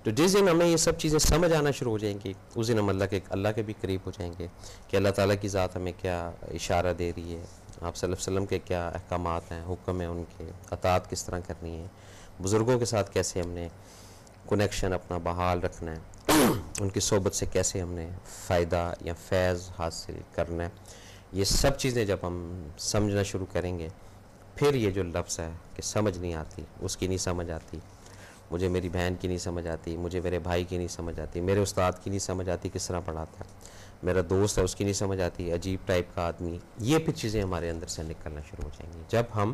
تو جس دن ہمیں یہ سب چیزیں سمجھ آنا شروع ہو جائیں گی اس دن ہم اللہ کے بھی قریب ہو جائیں گے کہ اللہ تعالیٰ کی ذات ہمیں کیا اشارہ دے رہی ہے، آپ صلی اللہ علیہ وسلم کے کیا احکامات ہیں، حکم ہیں، ان کے اطاعت کس طرح کرنی ہے، بزرگوں کے ساتھ کیسے ہم نے کنیکشن اپنا بحال رکھنا ہے، ان کی صحبت سے کیسے ہم نے فائدہ یا فیض حاصل کرنا ہے. یہ سب چیزیں جب ہم سمجھنا شروع کریں گے، پھر یہ جو لفظ ہے کہ سمجھ نہیں آتی، اس کی نہیں سمجھ آتی، مجھے میری بہن کی نہیں سمجھ آتی، مجھے میرے بھائی کی نہیں سمجھ آتی، میرے استاد کی نہیں سمجھ آتی کس طرح پڑھاتا ہے، میرا دوست ہے اس کی نہیں سمجھ آتی، عجیب ٹائپ کا آدمی، یہ پھر چیزیں ہمارے اندر سے نکلنا شروع ہو جائیں گی جب ہم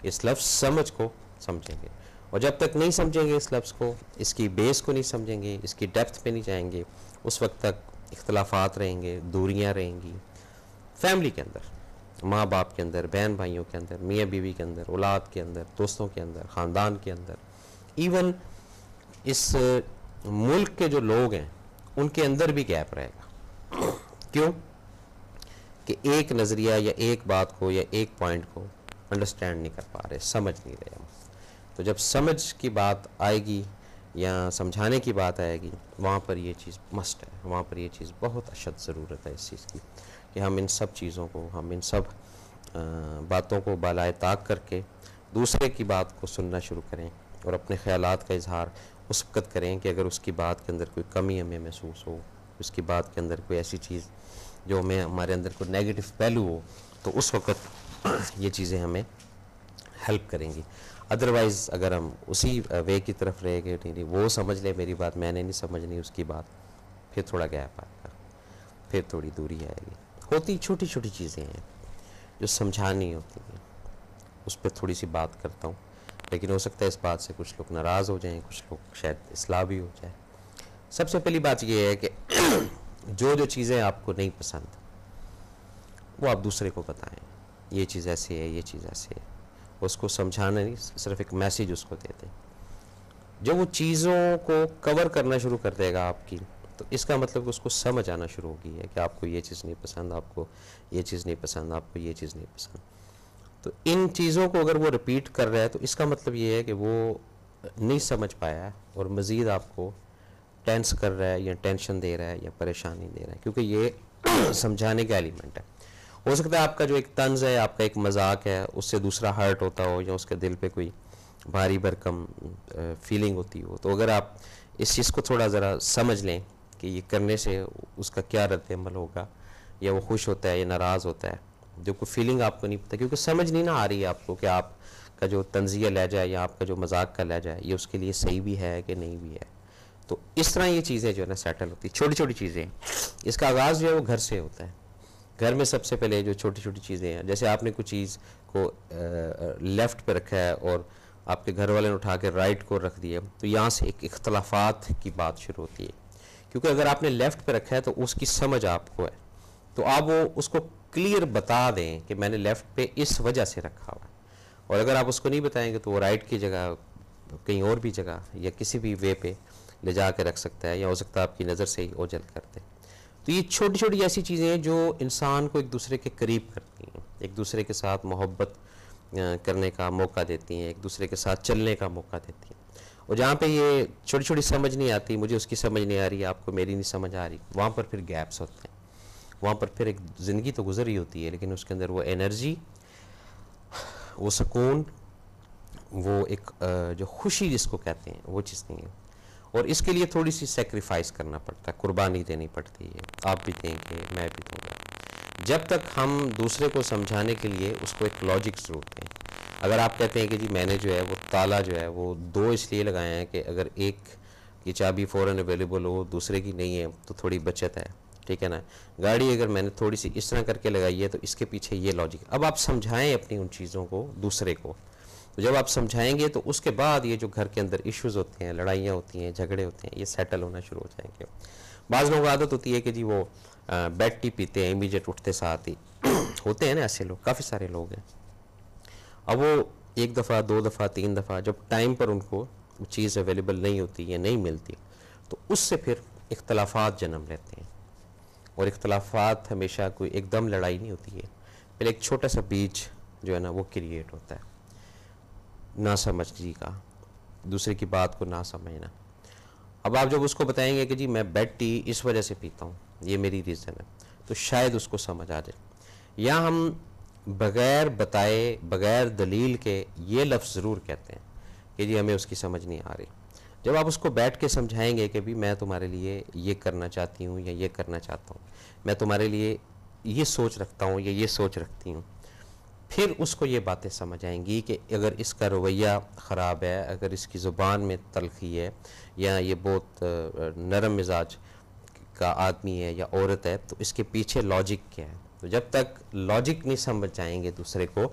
اس لفظ سمجھ کو سمجھیں گے. اور جب تک نہیں سمجھیں گے اس لفظ کو، اس کی بیس کو نہیں سمجھیں گے، اس کی ڈیپتھ پہ نہیں جائیں گے، اس وقت تک اختلافات رہیں گے، دوریاں رہیں گی، فیملی کے اندر، ماں باپ کے اندر، بہن بھائیوں کے اندر، میاں بیوی کے اندر، اولاد کے اندر، دوستوں کے اندر، خاندان کے اندر، ایون اس ملک کے جو لوگ ہیں ان کے اندر بھی گیپ رہے گا. کیوں؟ کہ ایک نظریہ یا ایک بات کو یا ایک پوائنٹ کو انڈرسٹینڈ نہیں کر پا رہے، سمجھ نہیں رہے ہم. تو جب سمجھ کی بات آئے گی یا سمجھانے کی بات آئے گی، وہاں پر یہ چیز مسٹ ہے، وہاں پر یہ چیز بہت اشد ضرورت ہے اس چیز کی کہ ہم ان سب چیزوں کو، ہم ان سب باتوں کو بالائے طاق کر کے دوسرے کی بات کو سننا شروع کریں اور اپنے خیالات کا اظہار اس وقت کریں کہ اگر اس کی بات کے اندر کوئی کمی ہمیں محسوس ہو، اس کی بات کے اندر کوئی ایسی چیز جو ہمارے اندر کوئی نیگیٹو پہلو ہو، تو اس وقت یہ چیزیں ہمیں ہیلپ کریں گی. ادروائز اگر ہم اسی وے کی طرف رہے گے، نہیں وہ سمجھ لے میری بات، میں نے نہیں سمجھنی اس کی بات، پھر تھوڑا گیپ آئے گا، پھر تھوڑی دوری آئے گی. ہوتی چھوٹی چھوٹی چیزیں ہیں جو سمجھانی ہوتی ہیں، اس پہ تھوڑی سی بات کرتا ہوں، لیکن ہو سکتا ہے اس بات سے کچھ لوگ ناراض ہو جائیں، کچھ لوگ شاید اصلاح بھی ہو جائے. سب سے پہلی بات یہ ہے کہ جو چیزیں آپ کو نہیں پسند وہ آپ دوسرے کو بتائیں، یہ چیز ایسے ہے، یہ چیز ایسے ہے. اس کو سمجھانا نہیں، صرف ایک میسیج اس کو دے دیں. جب وہ چیزوں کو کور کرنا شروع کر دے گا آپ کی، تو اس کا مطلب کہ اس کو سمجھ آنا شروع ہوگی ہے کہ آپ کو یہ چیز نہیں پسند، آپ کو یہ چیز نہیں پسند، آپ کو یہ چیز نہیں پسند. تو ان چیزوں کو اگر وہ رپیٹ کر رہا ہے تو اس کا مطلب یہ ہے کہ وہ نہیں سمجھ پایا ہے اور مزید آپ کو ٹینس کر رہا ہے یا ٹینشن دے رہا ہے یا پریشانی دے رہا ہے، کیونکہ یہ سمجھانے کا ایلیمنٹ ہے. ہو سکتا ہے آپ کا جو ایک طنز ہے، آپ کا ایک مذاق ہے، اس سے دوسرا ہرٹ ہوتا ہو یا اس کے دل پہ کوئی بھاری بھرکم فیلنگ ہوتی ہو. تو اگر آپ اس چیز کو تھوڑا ذرا سمجھ لیں کہ یہ کرنے سے اس کا کیا رد عمل ہوگا، یا وہ خوش ہوتا ہے یا ناراض ہوتا ہے، جو کوئی فیلنگ آپ کو نہیں پتہ، کیونکہ سمجھ نہیں نہ آ رہی ہے آپ کو کہ آپ کا جو طنزیہ لہجہ ہے یا آپ کا جو مذاق کا لہجہ ہے یہ اس کے لیے صحیح بھی ہے کہ نہیں بھی ہے. تو اس طرح یہ چیزیں جو ہے نا سیٹل ہوتی، چھوٹی چھوٹی چیزیں. اس کا آغاز جو ہے وہ گھر سے ہوتا ہے. گھر میں سب سے پہلے جو چھوٹی چھوٹی چیزیں ہیں، جیسے آپ نے کوئی چیز کو لیفٹ پہ رکھا ہے اور آپ کے گھر والے نے اٹھا کے رائٹ کو رکھ دیا، تو یہاں سے ایک اختلافات کی بات شروع ہوتی ہے. کیونکہ اگر آپ نے لیفٹ پہ رکھا ہے تو اس کی سمجھ آپ کو ہے، تو آپ وہ اس کو کلیئر بتا دیں کہ میں نے لیفٹ پہ اس وجہ سے رکھا ہوا ہے. اور اگر آپ اس کو نہیں بتائیں گے تو وہ رائٹ کی جگہ کہیں اور بھی جگہ یا کسی بھی وے پہ لے جا کے رکھ سکتا ہے، یا ہو سکتا ہے آپ کی نظر سے ہی اوجھل کر دے. تو یہ چھوٹی چھوٹی ایسی چیزیں ہیں جو انسان کو ایک دوسرے کے قریب کرتی ہیں، ایک دوسرے کے ساتھ محبت کرنے کا موقع دیتی ہیں، ایک دوسرے کے ساتھ چلنے کا موقع دیتی ہیں. اور جہاں پہ یہ چھوٹی چھوٹی سمجھ نہیں آتی، مجھے اس کی سمجھ نہیں آ رہی، آپ کو میری نہیں سمجھ آ رہی، وہاں پر پھر گیپس ہوتے ہیں. وہاں پر پھر ایک زندگی تو گزر ہی ہوتی ہے، لیکن اس کے اندر وہ انرجی، وہ سکون، وہ ایک جو خوشی جس کو کہتے ہیں، وہ چیز نہیں ہے. اور اس کے لیے تھوڑی سی سیکریفائس کرنا پڑتا ہے، قربانی دینی پڑتی ہے. آپ بھی دیں گے، میں بھی دوں گا. جب تک ہم دوسرے کو سمجھانے کے لیے اس کو ایک لاجک ضرور دیں. اگر آپ کہتے ہیں کہ جی میں نے جو ہے وہ تالا جو ہے وہ 2 اس لیے لگائے ہیں کہ اگر ایک کی چابی فوراً اویلیبل ہو، دوسرے کی نہیں ہے تو تھوڑی بچت ہے، ٹھیک ہے نا. گاڑی اگر میں نے تھوڑی سی اس طرح کر کے لگائی ہے تو اس کے پیچھے یہ لاجک. اب آپ سمجھائیں اپنی ان چیزوں کو دوسرے کو. تو جب آپ سمجھائیں گے تو اس کے بعد یہ جو گھر کے اندر ایشوز ہوتے ہیں، لڑائیاں ہوتی ہیں، جھگڑے ہوتے ہیں، یہ سیٹل ہونا شروع ہو جائیں گے. بعض لوگوں کو عادت ہوتی ہے کہ جی وہ بیڈ ٹی پیتے ہیں امیجیٹ اٹھتے ساتھ ہی. ہوتے ہیں نا ایسے لوگ، کافی سارے لوگ ہیں. اب وہ 1 دفعہ 2 دفعہ 3 دفعہ جب ٹائم پر ان کو وہ چیز اویلیبل نہیں ہوتی یا نہیں ملتی، تو اس سے پھر اختلافات جنم لیتے ہیں. اور اختلافات ہمیشہ کوئی ایک دم لڑائی نہیں ہوتی ہے، پہلے ایک چھوٹا سا بیج جو ہے نا وہ کریٹ ہوتا ہے، نہ سمجھی کا، دوسرے کی بات کو نہ سمجھنا. اب آپ جب اس کو بتائیں گے کہ جی میں بیڈ ٹی اس وجہ سے پیتا ہوں، یہ میری ریزن ہے، تو شاید اس کو سمجھ آ جائے. یا ہم بغیر بتائے بغیر دلیل کے یہ لفظ ضرور کہتے ہیں کہ جی ہمیں اس کی سمجھ نہیں آ رہی. جب آپ اس کو بیٹھ کے سمجھائیں گے کہ بھی میں تمہارے لیے یہ کرنا چاہتی ہوں یا یہ کرنا چاہتا ہوں، میں تمہارے لیے یہ سوچ رکھتا ہوں یا یہ سوچ رکھتی ہوں، پھر اس کو یہ باتیں سمجھ آئیں گی کہ اگر اس کا رویہ خراب ہے، اگر اس کی زبان میں تلخی ہے، یا یہ بہت نرم مزاج کا آدمی ہے یا عورت ہے، تو اس کے پیچھے لاجک کیا ہے. تو جب تک لاجک نہیں سمجھ جائیں گے دوسرے کو،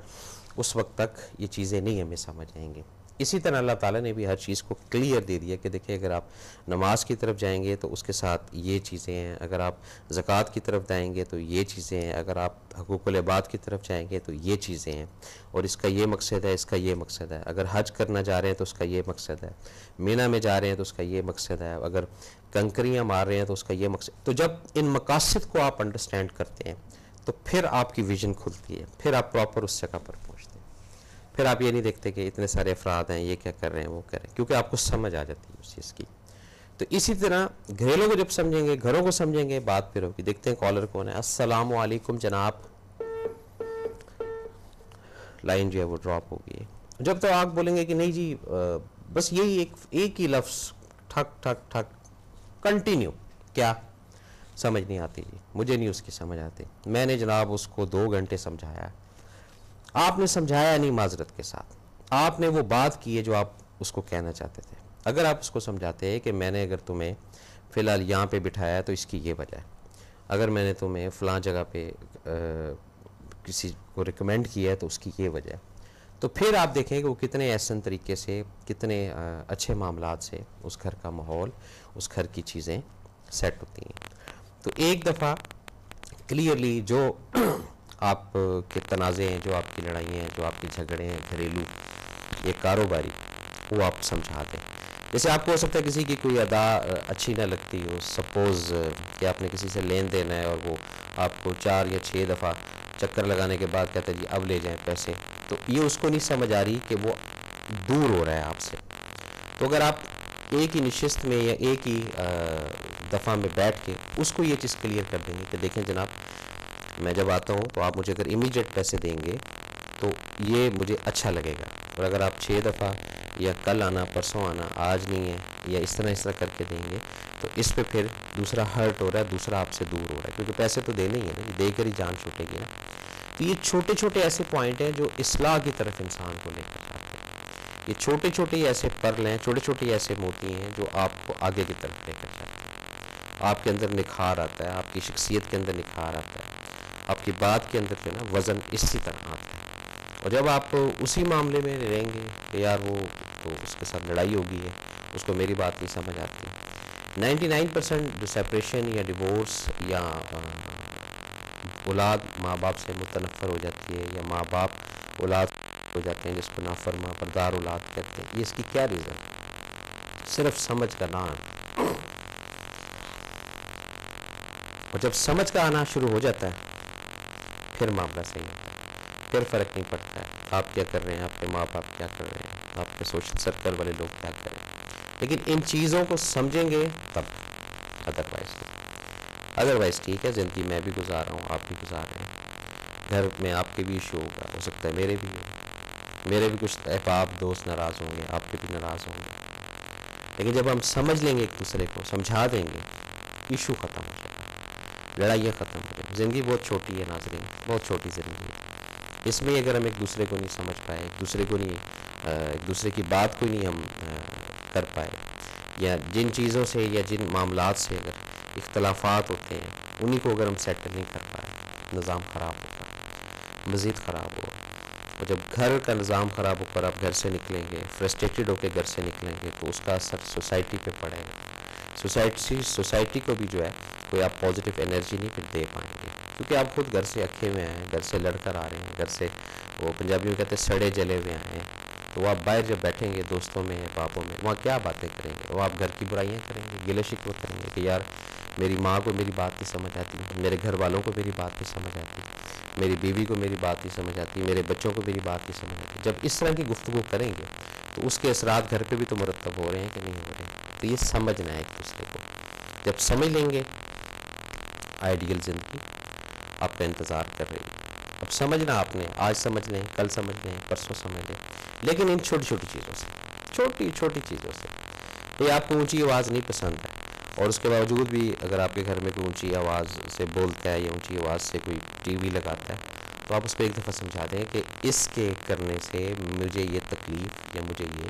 اس وقت تک یہ چیزیں نہیں ہمیں سمجھ آئیں گے. اسی طرح اللہ تعالیٰ نے بھی ہر چیز کو کلیئر دے دیا کہ دیکھیں اگر آپ نماز کی طرف جائیں گے تو اس کے ساتھ یہ چیزیں ہیں، اگر آپ زکوٰۃ کی طرف جائیں گے تو یہ چیزیں ہیں، اگر آپ حقوق العباد کی طرف جائیں گے تو یہ چیزیں ہیں، اور اس کا یہ مقصد ہے، اس کا یہ مقصد ہے. اگر حج کرنا جا رہے ہیں تو اس کا یہ مقصد ہے، مینا میں جا رہے ہیں تو اس کا یہ مقصد ہے، اگر کنکریاں مار رہے ہیں تو اس کا یہ مقصد. تو جب ان مقاصد کو آپ انڈرسٹینڈ کرتے ہیں تو پھر آپ کی ویژن کھلتی ہے، پھر آپ پراپر اس جگہ پر پہنچتے ہیں. پھر آپ یہ نہیں دیکھتے کہ اتنے سارے افراد ہیں، یہ کیا کر رہے ہیں، وہ کر رہے ہیں، کیونکہ آپ کو سمجھ آ جاتی ہے اس چیز کی. تو اسی طرح گھریلوں کو جب سمجھیں گے، گھروں کو سمجھیں گے، بات پھر ہوگی. دیکھتے ہیں کالر کون ہے. السلام علیکم جناب. لائن جو ہے وہ ڈراپ ہو گئی ہے. جب تو آپ بولیں گے کہ نہیں جی بس یہی ایک ہی لفظ ٹھک ٹھک ٹھک کنٹینیو، کیا سمجھ نہیں آتی جی، مجھے نہیں اس کی سمجھ آتی. میں نے جناب اس کو 2 گھنٹے سمجھایا، آپ نے سمجھایا نہیں معذرت کے ساتھ، آپ نے وہ بات کی ہے جو آپ اس کو کہنا چاہتے تھے. اگر آپ اس کو سمجھاتے ہیں کہ میں نے اگر تمہیں فی الحال یہاں پہ بٹھایا تو اس کی یہ وجہ ہے، اگر میں نے تمہیں فلاں جگہ پہ کسی کو ریکمینڈ کیا ہے تو اس کی یہ وجہ ہے، تو پھر آپ دیکھیں کہ وہ کتنے احسن طریقے سے، کتنے اچھے معاملات سے اس گھر کا ماحول، اس گھر کی چیزیں سیٹ ہوتی ہیں. تو ایک دفعہ کلیئرلی جو آپ کے تنازع ہیں، جو آپ کی لڑائیاں ہیں، جو آپ کے جھگڑے ہیں گھریلو یا کاروباری، وہ آپ سمجھا دیں. جیسے آپ کو ہو سکتا ہے کسی کی کوئی ادا اچھی نہ لگتی ہو، سپوز کہ آپ نے کسی سے لین دین ہے اور وہ آپ کو 4 یا 6 دفعہ چکر لگانے کے بعد کہتا ہے جی اب لے جائیں پیسے، تو یہ اس کو نہیں سمجھ آ رہی کہ وہ دور ہو رہا ہے آپ سے. تو اگر آپ ایک ہی نشست میں یا ایک ہی دفعہ میں بیٹھ کے اس کو یہ چیز کلیئر کر دیں گے کہ دیکھیں جناب میں جب آتا ہوں تو آپ مجھے اگر امیجیٹ پیسے دیں گے تو یہ مجھے اچھا لگے گا، اور اگر آپ 6 دفعہ یا کل آنا، پرسوں آنا، آج نہیں ہے، یا اس طرح کر کے دیں گے تو اس پہ پھر دوسرا ہرٹ ہو رہا ہے، دوسرا آپ سے دور ہو رہا ہے، کیونکہ پیسے تو دینے ہی ہیں نا، دے کر ہی جان چھوٹے گی نا. تو یہ چھوٹے چھوٹے ایسے پوائنٹ ہیں جو اصلاح کی طرف انسان کو لے کر جاتے ہیں. یہ چھوٹے چھوٹے ایسے پرل ہیں، چھوٹے چھوٹے ایسے موتی ہیں جو آپ کو آگے کی طرف لے کر جاتے ہیں. آپ کے اندر نکھار آتا ہے، آپ کی شخصیت کے اندر نکھار آتا ہے، آپ کی بات کے اندر جو ہے نا وزن اسی طرح آتا ہے. اور جب آپ اسی معاملے میں رہیں گے کہ یار وہ تو اس کے ساتھ لڑائی ہوگی ہے، اس کو میری بات نہیں سمجھ آتی. 99% جو سیپریشن یا ڈیورس یا اولاد ماں باپ سے متنفر ہو جاتی ہے، یا ماں باپ اولاد ہو جاتے ہیں جس کو نافرما بردار اولاد کہتے ہیں، یہ اس کی کیا ریزن؟ صرف سمجھ کا نہ آنا. اور جب سمجھ کا آنا شروع ہو جاتا ہے پھر معاملہ صحیح ہوتا ہے، پھر فرق نہیں پڑتا ہے آپ کیا کر رہے ہیں، آپ کے ماں باپ کیا کر رہے ہیں، آپ کے سوشل سرکل والے لوگ کیا کر رہے ہیں. لیکن ان چیزوں کو سمجھیں گے تب، ادروائز ٹھیک ہے، زندگی میں بھی گزار رہا ہوں، آپ بھی گزار رہے ہیں، گھر میں آپ کے بھی ایشو ہوگا، ہو سکتا ہے میرے بھی ہو، میرے بھی کچھ احباب دوست ناراض ہوں گے، آپ کے بھی ناراض ہوں گے. لیکن جب ہم سمجھ لیں گے ایک دوسرے کو، سمجھا دیں گے، ایشو ختم ہو جائے گا، لڑائیاں ختم ہو جائیں گی. زندگی بہت چھوٹی ہے ناظرین، بہت چھوٹی زندگی ہے. اس میں اگر ہم ایک دوسرے کو نہیں سمجھ پائے، ایک دوسرے کو نہیں ایک دوسرے کی بات کو نہیں ہم کر پائے، یا جن چیزوں سے یا جن معاملات سے اگر اختلافات ہوتے ہیں انہی کو اگر ہم سیٹل نہیں کر پائے، نظام خراب ہوگا، مزید خراب ہوگا. اور جب گھر کا نظام خراب ہو کر آپ گھر سے نکلیں گے، فرسٹریٹڈ ہو کے گھر سے نکلیں گے، تو اس کا اثر سوسائٹی پہ پڑے گا. سوسائٹی کو بھی جو ہے کوئی آپ پازیٹیو انرجی نہیں پھر دے پائیں گے، کیونکہ آپ خود گھر سے اکھے ہوئے ہیں، گھر سے لڑ کر آ رہے ہیں، گھر سے وہ پنجابی میں کہتے ہیں سڑے جلے ہوئے آئے ہیں. تو وہ آپ باہر جب بیٹھیں گے دوستوں میں، بابوں میں، وہاں کیا باتیں کریں گے؟ وہ آپ گھر کی برائیاں کریں گے، گلے شکوے کریں گے کہ یار میری ماں کو میری بات نہیں سمجھ آتی، میرے گھر والوں کو میری بات نہیں سمجھ آتی، میری بیوی کو میری بات نہیں سمجھ آتی، میرے بچوں کو میری بات نہیں سمجھ آتی. جب اس طرح کی گفتگو کریں گے تو اس کے اثرات گھر پہ بھی تو مرتب ہو رہے ہیں کہ نہیں ہو رہے ہیں. تو یہ سمجھنا ہے ایک دوسرے کو. جب سمجھ لیں گے آئیڈیل زندگی آپ کا انتظار کر رہی ہے. اب سمجھنا آپ نے، آج سمجھ لیں، کل سمجھ لیں، پرسوں سمجھ لیں، لیکن ان چھوٹی چھوٹی چیزوں سے، چھوٹی چھوٹی چیزوں سے. یہ آپ کو اونچی آواز نہیں پسند ہے اور اس کے باوجود بھی اگر آپ کے گھر میں کوئی اونچی آواز سے بولتا ہے یا اونچی آواز سے کوئی ٹی وی لگاتا ہے تو آپ اس کو ایک دفعہ سمجھا دیں کہ اس کے کرنے سے مجھے یہ تکلیف یا مجھے یہ